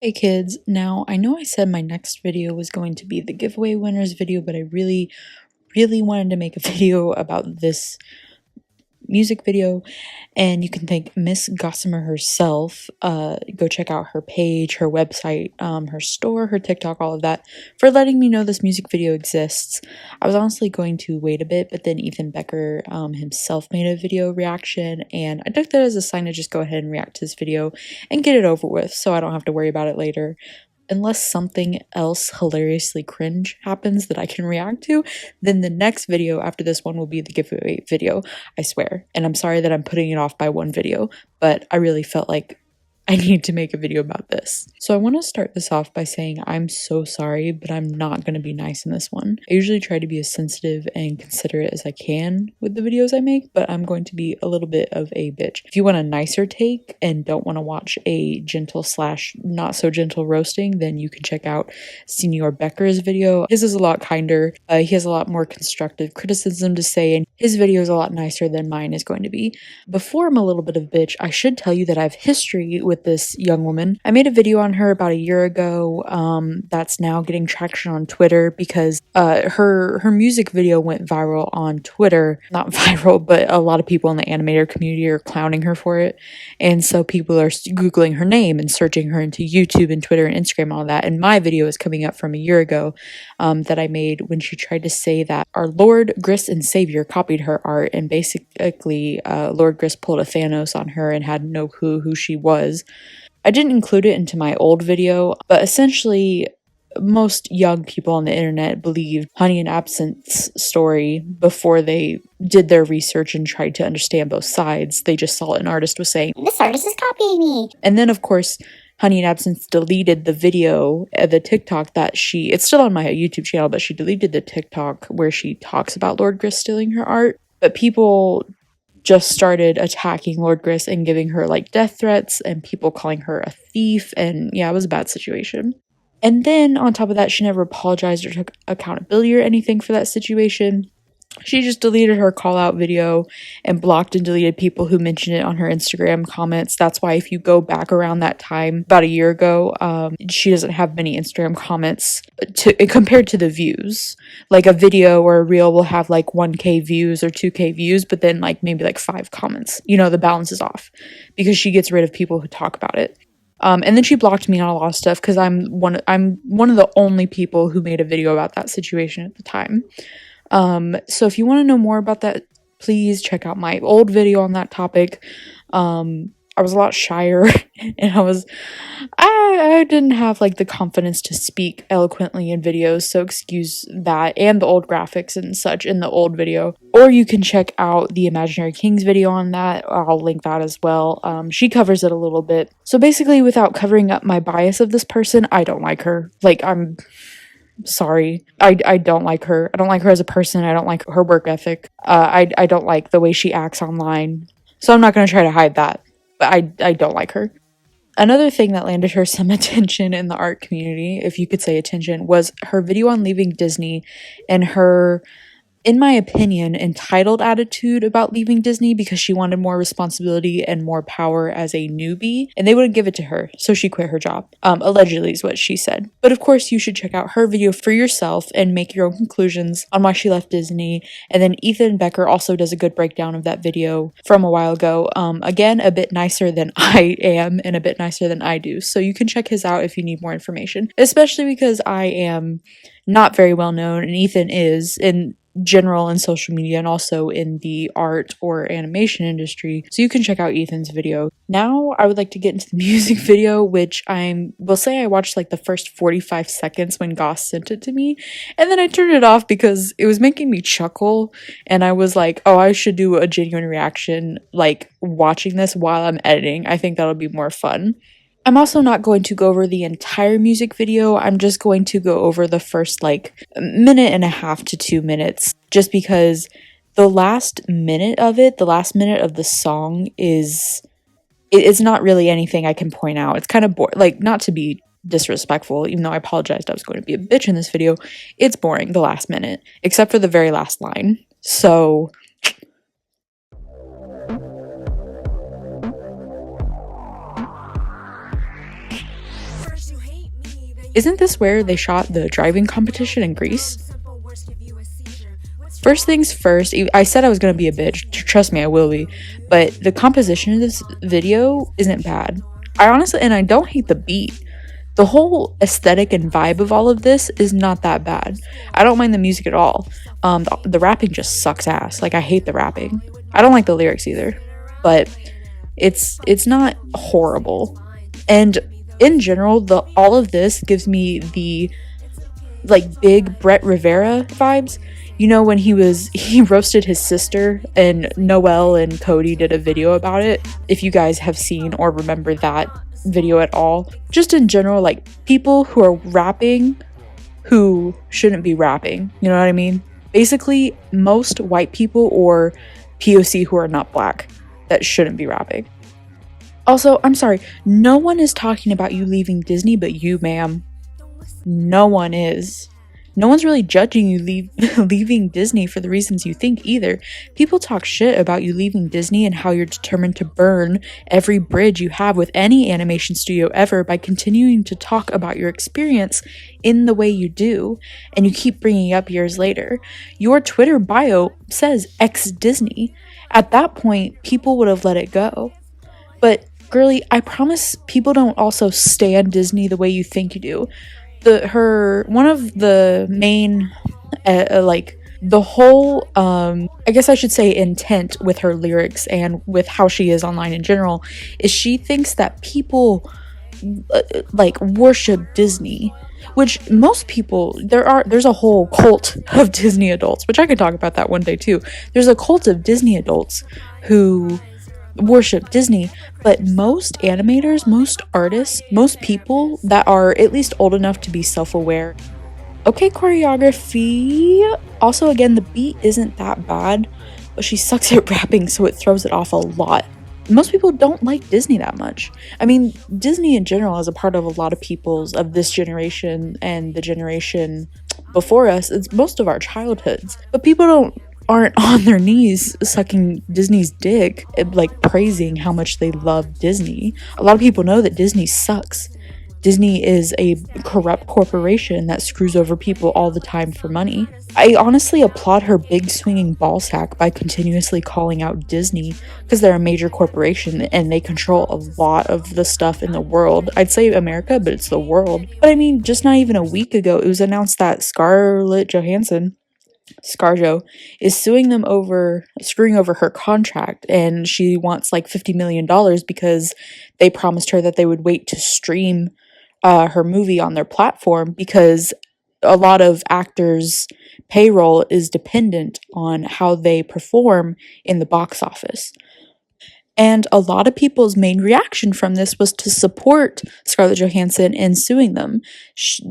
Hey kids, now I know I said my next video was going to be the giveaway winners video, but I really wanted to make a video about this music video, and you can thank Miss Gossamer herself. Go check out her page, her website, her store, her TikTok, all of that, for letting me know this music video exists. I was honestly going to wait a bit, but then Ethan Becker himself made a video reaction, and I took that as a sign to just go ahead and react to this video and get it over with so I don't have to worry about it later. Unless something else hilariously cringe happens that I can react to, then the next video after this one will be the giveaway video, I swear. And I'm sorry that I'm putting it off by one video, but I really felt like I need to make a video about this. So I want to start this off by saying I'm so sorry, but I'm not going to be nice in this one. I usually try to be as sensitive and considerate as I can with the videos I make, but I'm going to be a little bit of a bitch. If you want a nicer take and don't want to watch a gentle slash not so gentle roasting, then you can check out Senior Becker's video. His is a lot kinder. He has a lot more constructive criticism to say, and his video is a lot nicer than mine is going to be. Before I'm a little bit of bitch, I should tell you that I have history with this young woman. I made a video on her about a year ago that's now getting traction on Twitter because her music video went viral on Twitter. Not viral, but a lot of people in the animator community are clowning her for it, and so people are googling her name and searching her into YouTube and Twitter and Instagram, all that. And my video is coming up from a year ago that I made when she tried to say that our Lord Gris and Savior copied her art, and basically Lord Gris pulled a Thanos on her and had no clue who she was. I didn't include it into my old video, but essentially most young people on the internet believed Honey and Absinthe's story before they did their research and tried to understand both sides. They just saw an artist was saying, "This artist is copying me." And then of course Honey and Absinthe deleted the video, the TikTok that it's still on my YouTube channel, but she deleted the TikTok where she talks about Lord Gris stealing her art. But people just started attacking Lord Gris and giving her like death threats and people calling her a thief, and yeah, it was a bad situation. And then on top of that, she never apologized or took accountability or anything for that situation. She just deleted her call out video and blocked and deleted people who mentioned it on her Instagram comments. That's why if you go back around that time, about a year ago, she doesn't have many Instagram comments compared to the views. Like a video or a reel will have like 1K views or 2K views, but then like maybe like 5 comments. You know, the balance is off because she gets rid of people who talk about it. And then she blocked me on a lot of stuff because I'm one of the only people who made a video about that situation at the time. So if you want to know more about that, please check out my old video on that topic. I was a lot shyer and I didn't have like the confidence to speak eloquently in videos, so excuse that, and the old graphics and such in the old video. Or you can check out the Imaginary Kings video on that. I'll link that as well. She covers it a little bit. So basically, without covering up my bias of this person, I don't like her. Like, I'm sorry. I don't like her. I don't like her as a person. I don't like her work ethic. I don't like the way she acts online. So I'm not going to try to hide that. But I don't like her. Another thing that landed her some attention in the art community, if you could say attention, was her video on leaving Disney and her, in my opinion, entitled attitude about leaving Disney because she wanted more responsibility and more power as a newbie, and they wouldn't give it to her, so she quit her job. Allegedly is what she said. But of course, you should check out her video for yourself and make your own conclusions on why she left Disney. And then Ethan Becker also does a good breakdown of that video from a while ago. Again, a bit nicer than I am and a bit nicer than I do. So you can check his out if you need more information, especially because I am not very well known and Ethan is in general in social media and also in the art or animation industry, so you can check out Ethan's video. Now I would like to get into the music video, which will say I watched like the first 45 seconds when Goss sent it to me, and then I turned it off because it was making me chuckle, and I was like, oh, I should do a genuine reaction like watching this while I'm editing. I think that'll be more fun. I'm also not going to go over the entire music video. I'm just going to go over the first like minute and a half to 2 minutes, just because the last minute of the song it's not really anything I can point out. It's kind of like, not to be disrespectful, even though I apologized I was going to be a bitch in this video. It's boring, the last minute, except for the very last line. So Isn't this where they shot the driving competition in Greece? First things first, I said I was going to be a bitch. Trust me, I will be. But the composition of this video isn't bad. And I don't hate the beat. The whole aesthetic and vibe of all of this is not that bad. I don't mind the music at all. The rapping just sucks ass. Like, I hate the rapping. I don't like the lyrics either. But it's not horrible. And in general, all of this gives me the like big Brett Rivera vibes. You know, when he roasted his sister, and Noelle and Cody did a video about it. If you guys have seen or remember that video at all, just in general, like people who are rapping who shouldn't be rapping, you know what I mean? Basically, most white people or POC who are not black that shouldn't be rapping. Also, I'm sorry, no one is talking about you leaving Disney but you, ma'am. No one is. No one's really judging you leaving Disney for the reasons you think either. People talk shit about you leaving Disney and how you're determined to burn every bridge you have with any animation studio ever by continuing to talk about your experience in the way you do, and you keep bringing it up years later. Your Twitter bio says ex-Disney. At that point, people would have let it go. But girly, I promise people don't also stan Disney the way you think you do. One of the main the whole I guess I should say intent with her lyrics and with how she is online in general is she thinks that people like worship Disney, which most people, there's a whole cult of Disney adults, which I could talk about that one day too. There's a cult of Disney adults who worship Disney, but most animators, most artists, most people that are at least old enough to be self-aware. Okay, choreography. Also, again, the beat isn't that bad, but she sucks at rapping, so it throws it off a lot. Most people don't like Disney that much. I mean, Disney in general is a part of a lot of people's of this generation and the generation before us. It's most of our childhoods, but people aren't on their knees sucking Disney's dick, like praising how much they love Disney. A lot of people know that Disney sucks. Disney is a corrupt corporation that screws over people all the time for money. I honestly applaud her big swinging ball sack by continuously calling out Disney because they're a major corporation and they control a lot of the stuff in the world. I'd say America, but it's the world. But I mean, just not even a week ago, it was announced that Scarlett Johansson, ScarJo, is screwing over her contract, and she wants like $50 million because they promised her that they would wait to stream her movie on their platform because a lot of actors' payroll is dependent on how they perform in the box office. And a lot of people's main reaction from this was to support Scarlett Johansson in suing them.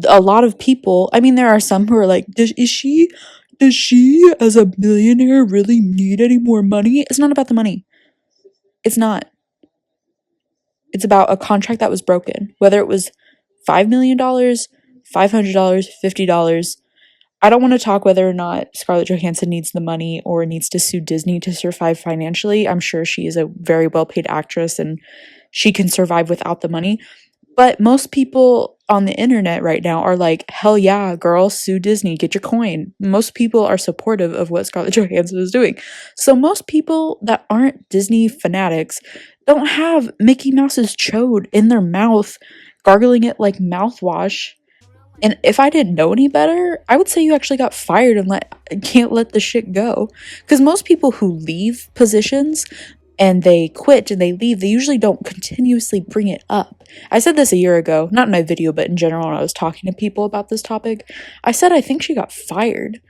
A lot of people, I mean, there are some who are like, does she, as a billionaire, really need any more money? It's not about the money. It's not. It's about a contract that was broken. Whether it was $5 million, $500, $50. I don't want to talk whether or not Scarlett Johansson needs the money or needs to sue Disney to survive financially. I'm sure she is a very well-paid actress and she can survive without the money. But most people on the internet right now are like, hell yeah, girl, sue Disney, get your coin. Most people are supportive of what Scarlett Johansson is doing. So most people that aren't Disney fanatics don't have Mickey Mouse's chode in their mouth, gargling it like mouthwash. And if I didn't know any better, I would say you actually got fired and can't let the shit go. Because most people who leave positions and they quit and they leave, they usually don't continuously bring it up. I said this a year ago, not in my video, but in general when I was talking to people about this topic. I said I think she got fired.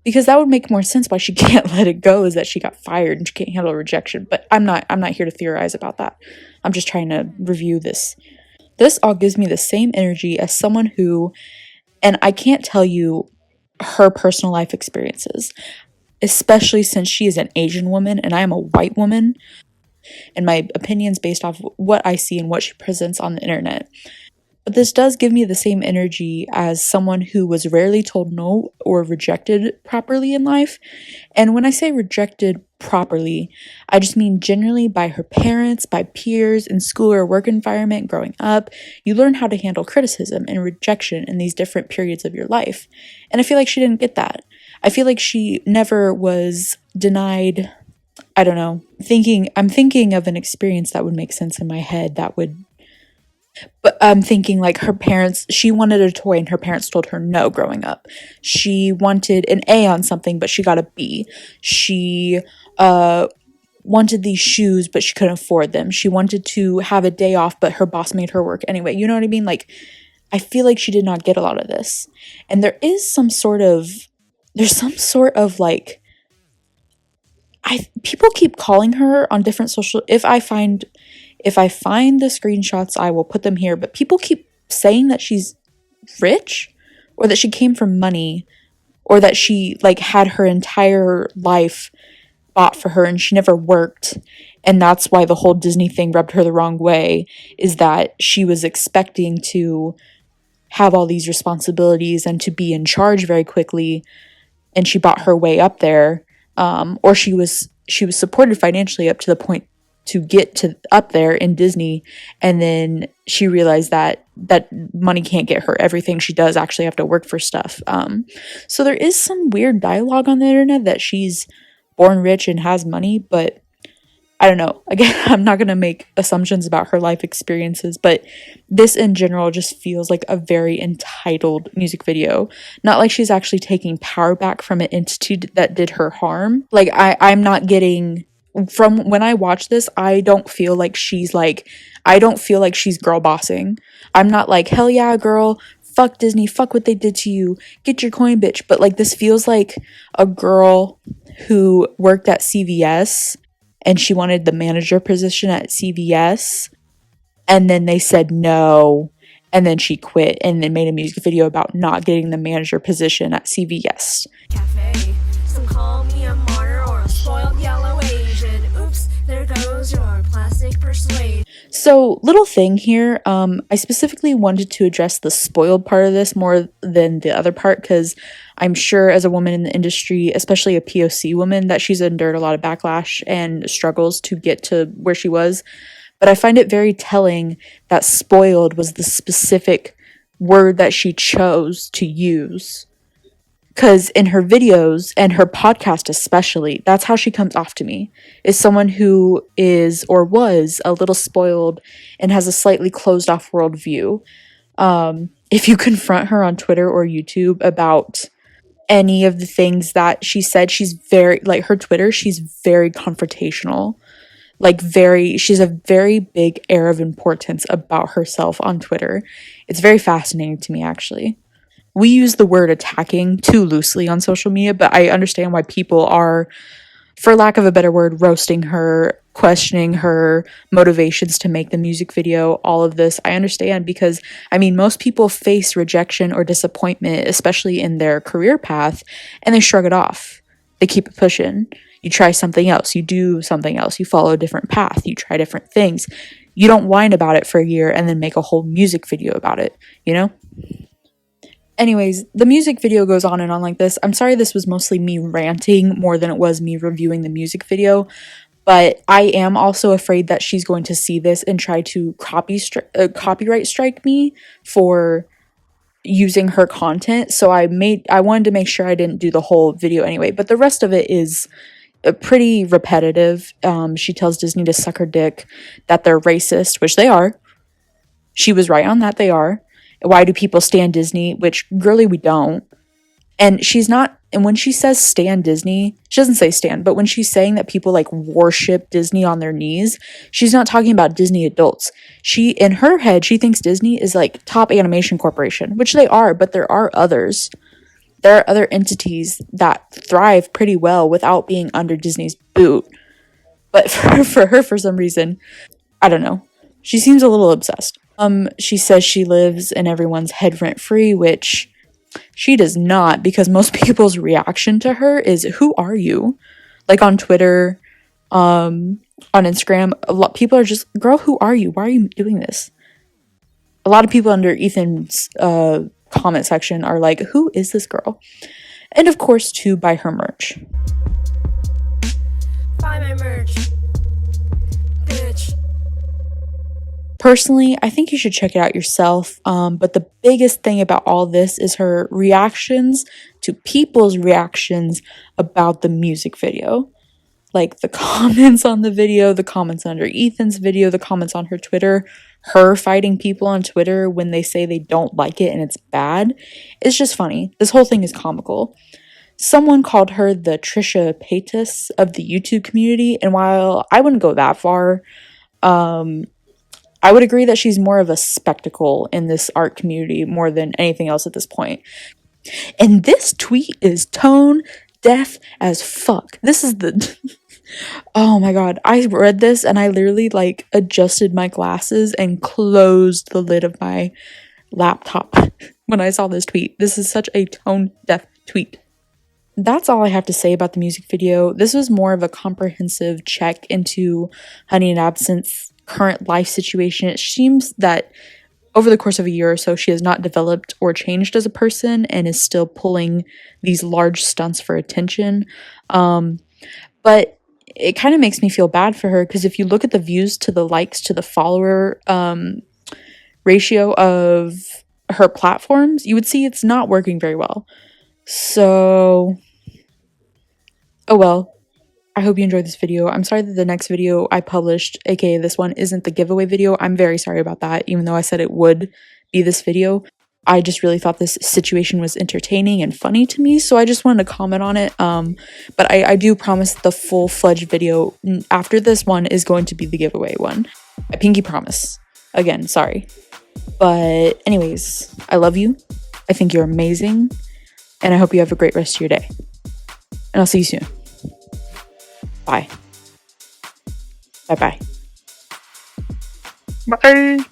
Because that would make more sense why she can't let it go, is that she got fired and she can't handle rejection. But I'm not here to theorize about that. I'm just trying to review this. This all gives me the same energy as someone who, and I can't tell you her personal life experiences, especially since she is an Asian woman and I am a white woman, and my opinions based off what I see and what she presents on the internet. But this does give me the same energy as someone who was rarely told no or rejected properly in life. And when I say rejected properly, I just mean generally by her parents, by peers, in school or work environment growing up. You learn how to handle criticism and rejection in these different periods of your life. And I feel like she didn't get that. I feel like she never was denied. I don't know. I'm thinking of an experience that would make sense in my head that would, but I'm thinking like her parents, she wanted a toy and her parents told her no growing up. She wanted an A on something, but she got a B. She wanted these shoes, but she couldn't afford them. She wanted to have a day off, but her boss made her work anyway. You know what I mean? Like, I feel like she did not get a lot of this. And there's some sort of like, people keep calling her on different social, if I find the screenshots, I will put them here, but people keep saying that she's rich or that she came from money or that she like had her entire life bought for her and she never worked. And that's why the whole Disney thing rubbed her the wrong way, is that she was expecting to have all these responsibilities and to be in charge very quickly, and she bought her way up there. Or she was supported financially up to the point to get to up there in Disney, and then she realized that money can't get her everything. She does actually have to work for stuff. So there is some weird dialogue on the internet that she's born rich and has money, but I don't know. Again, I'm not going to make assumptions about her life experiences, but this in general just feels like a very entitled music video. Not like she's actually taking power back from an entity that did her harm. Like, I'm not getting, from when I watch this, I don't feel like she's girl bossing. I'm not like, hell yeah, girl, fuck Disney, fuck what they did to you, get your coin, bitch. But like, this feels like a girl who worked at CVS and she wanted the manager position at CVS, and then they said no, and then she quit and then made a music video about not getting the manager position at CVS. Cafe. Some call me a martyr or a spoiled yellow Asian. Oops, there goes your plastic persuasion. So, little thing here, I specifically wanted to address the spoiled part of this more than the other part, because I'm sure as a woman in the industry, especially a POC woman, that she's endured a lot of backlash and struggles to get to where she was. But I find it very telling that spoiled was the specific word that she chose to use. Because in her videos and her podcast especially, that's how she comes off to me, is someone who is or was a little spoiled and has a slightly closed off worldview. If you confront her on Twitter or YouTube about any of the things that she said, she's very, like her Twitter, she's very confrontational. She's a very big air of importance about herself on Twitter. It's very fascinating to me, actually. We use the word attacking too loosely on social media, but I understand why people are, for lack of a better word, roasting her, questioning her motivations to make the music video, all of this. I understand, because I mean, most people face rejection or disappointment, especially in their career path, and they shrug it off. They keep it pushing. You try something else, you do something else, you follow a different path, you try different things. You don't whine about it for a year and then make a whole music video about it, you know? Anyways, the music video goes on and on like this. I'm sorry this was mostly me ranting more than it was me reviewing the music video, but I am also afraid that she's going to see this and try to copyright strike me for using her content. So I wanted to make sure I didn't do the whole video anyway, but the rest of it is pretty repetitive. She tells Disney to suck her dick, that they're racist, which they are. She was right on that, they are. Why do people stan Disney? Which, girly, we don't. And when she says stan Disney, she doesn't say stan, but when she's saying that people like worship Disney on their knees, she's not talking about Disney adults. In her head, she thinks Disney is like top animation corporation, which they are, but there are others. There are other entities that thrive pretty well without being under Disney's boot. But for her, for some reason, I don't know. She seems a little obsessed. She says she lives in everyone's head rent-free, which she does not, because most people's reaction to her is, who are you? Like on Twitter, on Instagram, a lot people are just, girl, who are you? Why are you doing this? A lot of people under Ethan's comment section are like, who is this girl? And of course, to buy her merch. Buy my merch, bitch. Personally, I think you should check it out yourself, but the biggest thing about all this is her reactions to people's reactions about the music video. Like the comments on the video, the comments under Ethan's video, the comments on her Twitter, her fighting people on Twitter when they say they don't like it and it's bad. It's just funny. This whole thing is comical. Someone called her the Trisha Paytas of the YouTube community, and while I wouldn't go that far, I would agree that she's more of a spectacle in this art community more than anything else at this point. And this tweet is tone deaf as fuck. This is the... Oh my god, I read this and I literally like adjusted my glasses and closed the lid of my laptop when I saw this tweet. This is such a tone deaf tweet. That's all I have to say about the music video. This was more of a comprehensive check into Honey and Absinthe's current life situation. It seems that over the course of a year or so, she has not developed or changed as a person and is still pulling these large stunts for attention. But it kind of makes me feel bad for her, because if you look at the views to the likes to the follower ratio of her platforms, you would see it's not working very well. So, oh well. I hope you enjoyed this video. I'm sorry that the next video I published, aka this one, isn't the giveaway video. I'm very sorry about that, even though I said it would be this video. I just really thought this situation was entertaining and funny to me, so I just wanted to comment on it. But I do promise the full-fledged video after this one is going to be the giveaway one. I pinky promise. Again, sorry. But anyways, I love you. I think you're amazing. And I hope you have a great rest of your day. And I'll see you soon. Bye. Bye-bye. Bye. Bye.